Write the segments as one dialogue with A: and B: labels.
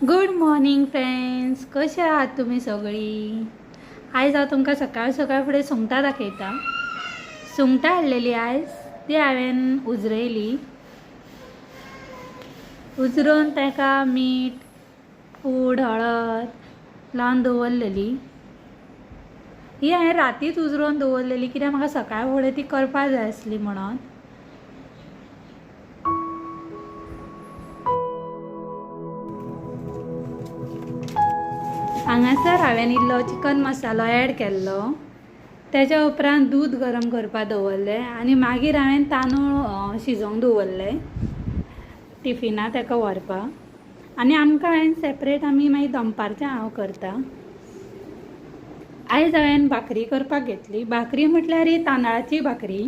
A: Good morning friends, कशे आहात तुम्ही सगळी। आयज हांव तुमकां सकाळ सकाळ फुडें सुंगटां दाखयता। सुंगटां हाडलेली आयज, ती हांवें उजरयली। उजरोवन ताका मीठ पूड हळद लावन दवरलेली। ही हांवें रातीच उजरोवन दवरलेली कित्याक म्हाका सकाळ फुडें ती करपा जाय आसली म्हणून। हांगासर हांवें इल्लो चिकन मसालो ॲड केल्लो, तेच्या उपरांत दूद गरम करपाक दवरलें आनी मागीर हांवें तांदूळ शिजोवंक दवरले टिफिनाक ताका व्हरपाक। आनी आमकां हांवें सेपरेट आमी मागीर दनपारचें हांव करता। आयज हांवें भाकरी करपाक घेतली। भाकरी म्हटल्यार ही तांदळाची भाकरी।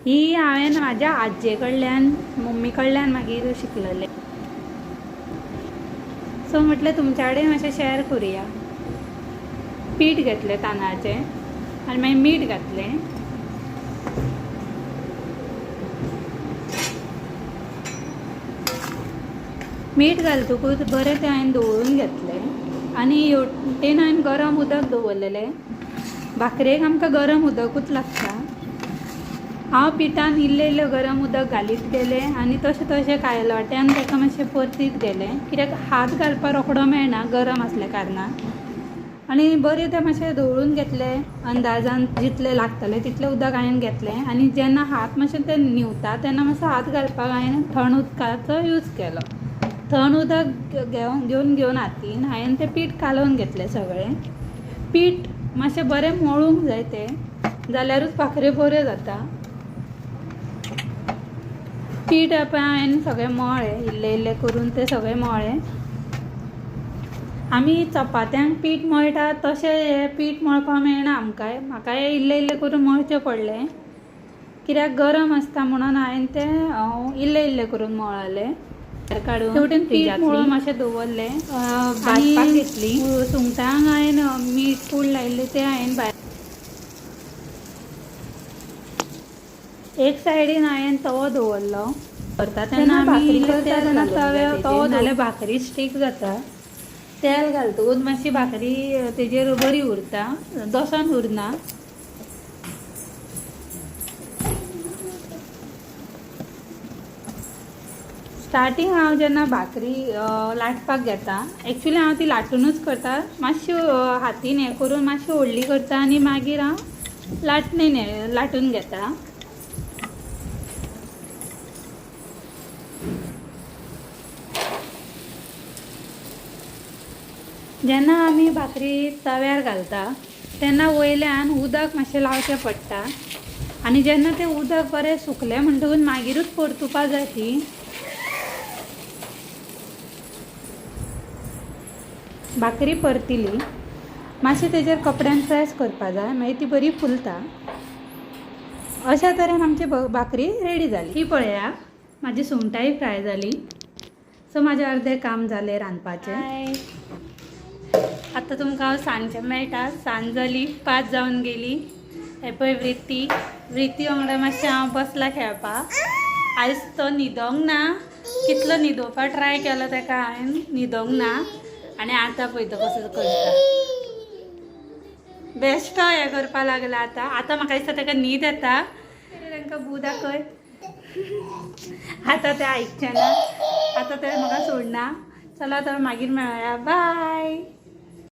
A: ही हांवें म्हाज्या आज्जे कडल्यान मम्मी कडल्यान मागीर शिकलेलें। सो म्हटलें तुमच्या कडेन मातशें शेअर करुया। पीठ घेतलें तांदळाचें आनी मागीर मीठ घातलें। मीठ घालतकूच बरें तें हांवें दवळून घेतलें आनी हेवटेन हांवें गरम उदक दवरलेलें। भाकरेक आमकां गरम उदकूच लागता। हांव पिठान इल्लें इल्लें गरम उदक घालीत गेलें आनी तशें तशें कायलाट्यान ताका मातशें परतीत गेलें कित्याक हात घालपाक रोखडो मेळना गरम आसल्या कारणान। आनी बरें तें मातशें दवळून घेतलें। अंदाजान जितलें लागतलें तितलें उदक हांवें घेतलें आनी जेन्ना हात मातशें तें न्हिवता तेन्ना मातसो हात घालपाक हांवें थंड उदकाचो यूज केलो। थंड उदक घेवन हातीन हांवें तें पीठ कालोवन घेतलें सगळें। पीठ मातशें बरें मळूंक जाय तें, जाल्यारूच भाकऱ्यो बऱ्यो जाता। पीठ हांवें सगळें मळ्ळें, इल्लें इल्लें करून तें सगळें मळ्ळें। आमी चपात्यांक पीठ मळटा तशें हें पीठ मळपाक मेळना आमकां। म्हाका हें इल्लें इल्लें करून मळचें पडलें कित्याक गरम आसता म्हणून हांवें तें इल्लें इल्लें करून मळलें। शेवटेन पीठ मळून मातशें दवरलें। भाजपाक घेतली सुंगटांक हांवें मीठ पूड लायिल्लें तें हांवें भायर एक सायडीन हांवें तवो दवरलो। करता तेन्ना भाकरी करता तेन्ना तवो नाल्यार भाकरी स्टीक जाता। तेल घालतकूच मातशी भाकरी तेजेर बरी उरता, दोसन उरना। स्टार्टींग हांव जेन्ना भाकरी लाटपाक घेता, एक्चुली हांव ती लाटूनच करता। मातशी हातीन हें करून मातशी व्हडली करता आनी मागीर हांव लाटून घेता। जेन्ना आमी भाकरी तव्यार घालता तेन्ना वयल्यान उदक मातशें लावचें पडटा आनी जेन्ना तें उदक बरें सुकलें म्हणटकूच मागीरूच परतुपा जाय ती। भाकरी परतिली मातशें तेजेर कपड्यान प्रेस करपा जाय, मागीर ती बरी फुलता। अशा तरेन आमची भाकरी रेडी जाली। ही पळया म्हाजी सुंगटांय फ्राय जाली। सो म्हाजें अर्दें काम जालें रांदपाचें। आतां तुमकां हांव सांजचें मेळटा। सांज जाली, 5 जावन गेली। हे पळय वृत्ती वांगडा मातशें हांव बसलां खेळपाक। आयज तो न्हिदोंक ना, कितलो न्हिदोवपाक ट्राय केलो ताका हांवें, न्हिदोंक ना। आनी आतां पळय तो कसो करता। बेश्टो हें करपा लागला। आतां म्हाका दिसता ताका न्हीद येता। तांकां बू दाखय। आतां तें आयकचें ना, आतां तें म्हाका सोडना। चला तर मागीर मेळया, बाय।